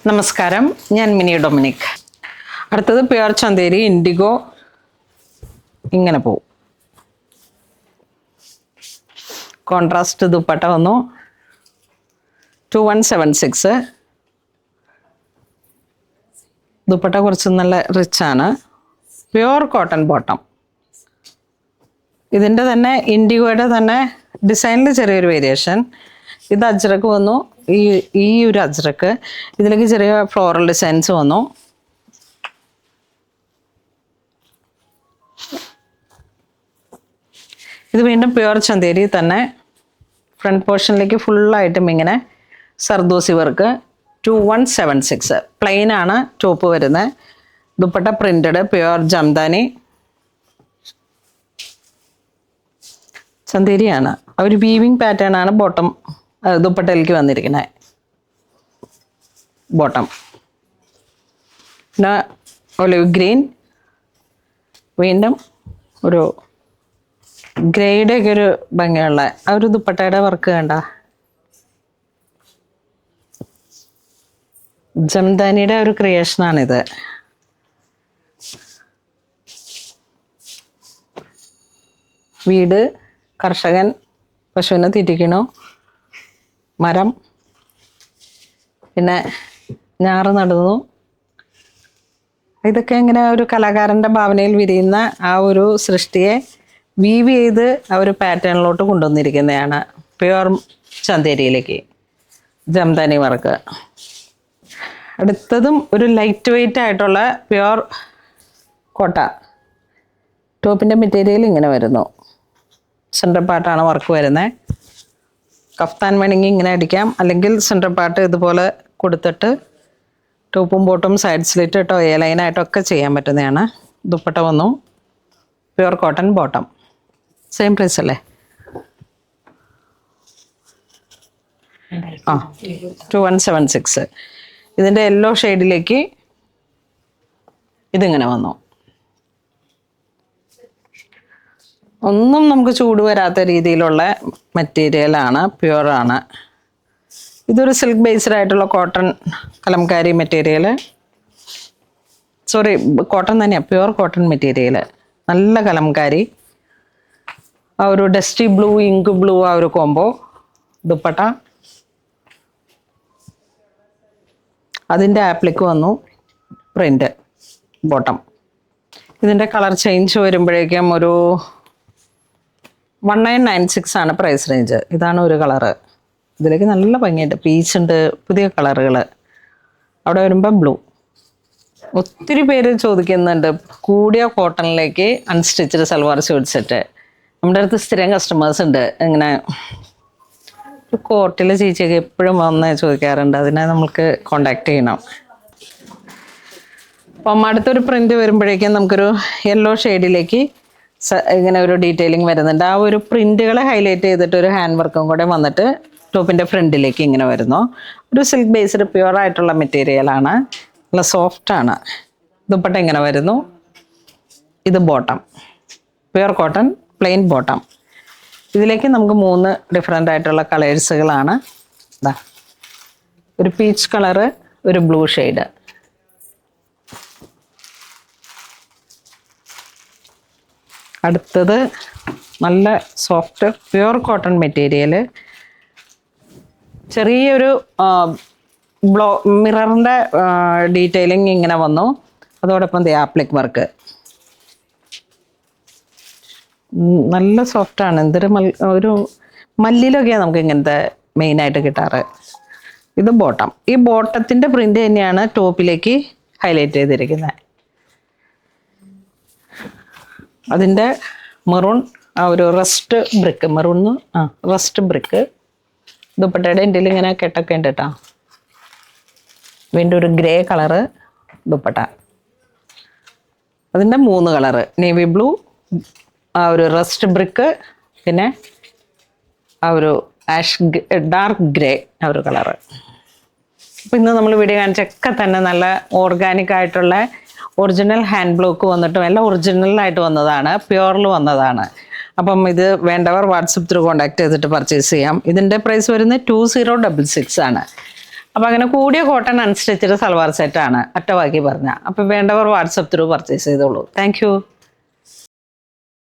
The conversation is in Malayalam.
നമസ്കാരം, ഞാൻ മിനി ഡൊമിനിക്. അടുത്തത് പ്യുർ ചന്തേരി ഇൻഡിഗോ. ഇങ്ങനെ പോവും. കോൺട്രാസ്റ്റ് ദുപ്പട്ട വന്നു 2176. ദുപ്പട്ട കുറച്ച് നല്ല റിച്ചാണ്. Pure cotton bottom. ഇതിൻ്റെ തന്നെ ഇൻഡിഗോയുടെ തന്നെ ഡിസൈനിൽ ചെറിയൊരു വേരിയേഷൻ. ഇത് അജ്രക്ക് വന്നു. ഈ ഒരു അജ്രക്ക് ഇതിലേക്ക് ചെറിയ ഫ്ലോറൽ ഡിസൈൻസ് വന്നു. ഇത് വീണ്ടും പ്യുർ ചന്തേരി തന്നെ. ഫ്രണ്ട് പോർഷനിലേക്ക് ഫുള്ളായിട്ടും ഇങ്ങനെ സർദോസി വർക്ക്. 2176. പ്ലെയിൻ ആണ് ടോപ്പ് വരുന്നത്. ദുപ്പട്ട പ്രിന്റഡ് പ്യുർ ജംദാനി ചന്തേരിയാണ്. ഒരു വീവിങ് പാറ്റേൺ ആണ് ബോട്ടം ദുപ്പട്ടയിലേക്ക് വന്നിരിക്കുന്നത്. ബോട്ടം പിന്നെ ഒലിവ് ഗ്രീൻ. വീണ്ടും ഒരു ഗ്രേയുടെ ഒക്കെ ഒരു ഭംഗിയുള്ള ആ ഒരു ദുപ്പട്ടയുടെ വർക്ക് കണ്ട. ജംദാനിയുടെ ഒരു ക്രിയേഷനാണിത്. വീട്, കർഷകൻ പശുവിനെ തീറ്റിക്കണു, മരം, പിന്നെ ഞാറ് നടുന്നു. ഇതൊക്കെ ഇങ്ങനെ ഒരു കലാകാരൻ്റെ ഭാവനയിൽ വിരിയുന്ന ആ ഒരു സൃഷ്ടിയെ വീവ് ചെയ്ത് ആ ഒരു പാറ്റേണിലോട്ട് കൊണ്ടുവന്നിരിക്കുന്നതാണ് പ്യുർ ചന്തേരിയിലേക്ക്. ജംദാനി വർക്ക്. അടുത്തതും ഒരു ലൈറ്റ് വെയ്റ്റ് ആയിട്ടുള്ള പ്യുർ കോട്ട. ടോപ്പിൻ്റെ മെറ്റീരിയൽ ഇങ്ങനെ വരുന്നു. സെൻറ്റർ പാർട്ടാണ് വർക്ക് വരുന്നത്. കഫ്താൻ വേണമെങ്കിൽ ഇങ്ങനെ അടിക്കാം, അല്ലെങ്കിൽ സെൻറ്റർ പാർട്ട് ഇതുപോലെ കൊടുത്തിട്ട് ടോപ്പും ബോട്ടും സൈഡ് സ്ലിറ്റ് ഇട്ടോ എ ലൈനായിട്ടൊക്കെ ചെയ്യാൻ പറ്റുന്നതാണ്. ദുപ്പട്ട വന്നു pure cotton bottom. Same price അല്ലേ? 2176. ഇതിൻ്റെ യെല്ലോ ഷെയ്ഡിലേക്ക് ഇതിങ്ങനെ വന്നു. ഒന്നും നമുക്ക് ചൂട് വരാത്ത രീതിയിലുള്ള മെറ്റീരിയലാണ്, പ്യുവറാണ്. ഇതൊരു സിൽക്ക് ബേസ്ഡ് ആയിട്ടുള്ള cotton Kalamkari material. Sorry, cotton തന്നെയാണ്, പ്യുവർ കോട്ടൺ മെറ്റീരിയൽ. നല്ല കലംകാരി. ആ ഒരു ഡസ്റ്റി ബ്ലൂ, ഇങ്ക് ബ്ലൂ, ആ ഒരു കോംബോ. ദുപ്പട്ട അതിൻ്റെ ആപ്ലിക്ക് വന്നു പ്രിൻ്റ് ബോട്ടം. ഇതിൻ്റെ കളർ ചേഞ്ച് വരുമ്പോഴേക്കും ഒരു 1996 ആണ് പ്രൈസ് റേഞ്ച്. ഇതാണ് ഒരു കളറ്. ഇതിലേക്ക് നല്ല ഭംഗിയുണ്ട്. പീച്ച് ഉണ്ട്, പുതിയ കളറുകൾ. അവിടെ വരുമ്പോൾ ബ്ലൂ. ഒത്തിരി പേര് ചോദിക്കുന്നുണ്ട് കൂടിയ കോട്ടണിലേക്ക് അൺസ്റ്റിച്ചഡ് സൽവാർ സ്യൂട്ട് സെറ്റ്. നമ്മുടെ അടുത്ത് സ്ഥിരം കസ്റ്റമേഴ്സ് ഉണ്ട്. ഇങ്ങനെ ഒരു കോട്ടിൽ ചേച്ചിയൊക്കെ എപ്പോഴും വന്ന് ചോദിക്കാറുണ്ട്. അതിനെ നമുക്ക് കോണ്ടാക്ട് ചെയ്യണം. അപ്പം അടുത്തൊരു പ്രിൻ്റ് വരുമ്പോഴേക്കും നമുക്കൊരു യെല്ലോ ഷെയ്ഡിലേക്ക് ഇങ്ങനെ ഒരു ഡീറ്റെയിലിംഗ് വരുന്നുണ്ട്. ആ ഒരു പ്രിന്റുകളെ ഹൈലൈറ്റ് ചെയ്തിട്ട് ഒരു ഹാൻഡ് വർക്കും കൂടെ വന്നിട്ട് ടോപ്പിൻ്റെ ഫ്രണ്ടിലേക്ക് ഇങ്ങനെ വരുന്നു. ഒരു സിൽക്ക് ബേസ്ഡ് പ്യുവർ ആയിട്ടുള്ള മെറ്റീരിയലാണ്. നല്ല സോഫ്റ്റാണ്. ദുപ്പട്ട ഇങ്ങനെ വരുന്നു. ഇത് bottom pure cotton plain bottom. ഇതിലേക്ക് നമുക്ക് 3 ഡിഫറെൻ്റ് ആയിട്ടുള്ള കളേഴ്സുകളാണ്. ഇതാ ഒരു പീച്ച് കളറ്, ഒരു ബ്ലൂ ഷെയ്ഡ്. അടുത്തത് നല്ല സോഫ്റ്റ് പ്യുവർ കോട്ടൺ മെറ്റീരിയൽ. ചെറിയൊരു മിററിൻ്റെ ഡീറ്റെയിലിംഗ് ഇങ്ങനെ വന്നു. അതോടൊപ്പം ആപ്ലിക് വർക്ക്. നല്ല സോഫ്റ്റാണ്. എന്തൊരു ഒരു മല്ലിയിലൊക്കെയാണ് നമുക്ക് ഇങ്ങനത്തെ മെയിനായിട്ട് കിട്ടാറ്. ഇത് ബോട്ടം. ഈ ബോട്ടത്തിൻ്റെ പ്രിൻ്റ് തന്നെയാണ് ടോപ്പിലേക്ക് ഹൈലൈറ്റ് ചെയ്തിരിക്കുന്നത്. അതിൻ്റെ മെറൂൺ, ആ ഒരു rust brick, maroon rust brick. ദുപ്പട്ടയുടെ എൻ്റെ ഇങ്ങനെ കെട്ടൊക്കെ ഉണ്ട് കേട്ടോ. വീണ്ടും ഒരു ഗ്രേ കളറ് ദുപ്പട്ട. അതിൻ്റെ 3 കളറ്, നേവി ബ്ലൂ, ആ ഒരു റസ്റ്റ് ബ്രിക്ക്, പിന്നെ ആ ഒരു ഡാർക്ക് ഗ്രേ ആ ഒരു കളറ്. അപ്പോൾ ഇന്ന് നമ്മൾ വീഡിയോ കാണിച്ചൊക്കെ തന്നെ നല്ല ഓർഗാനിക് ആയിട്ടുള്ള ഒറിജിനൽ ഹാൻഡ് ബ്ലോക്ക് വന്നിട്ടും എല്ലാം ഒറിജിനലായിട്ട് വന്നതാണ്, പ്യുവറിൽ വന്നതാണ്. അപ്പം ഇത് വേണ്ടവർ വാട്സപ്പ് ത്രൂ കോൺടാക്ട് ചെയ്തിട്ട് പർച്ചേസ് ചെയ്യാം. ഇതിൻ്റെ പ്രൈസ് വരുന്നത് 2066 ആണ്. അപ്പോൾ അങ്ങനെ കൂടിയ കോട്ടൺ അൺസ്റ്റിച്ചഡ് സൽവാർ സെറ്റാണ് ഒറ്റ വാക്കി പറഞ്ഞ. അപ്പോൾ വേണ്ടവർ വാട്സപ്പ് ത്രൂ പർച്ചേസ് ചെയ്തോളൂ. താങ്ക്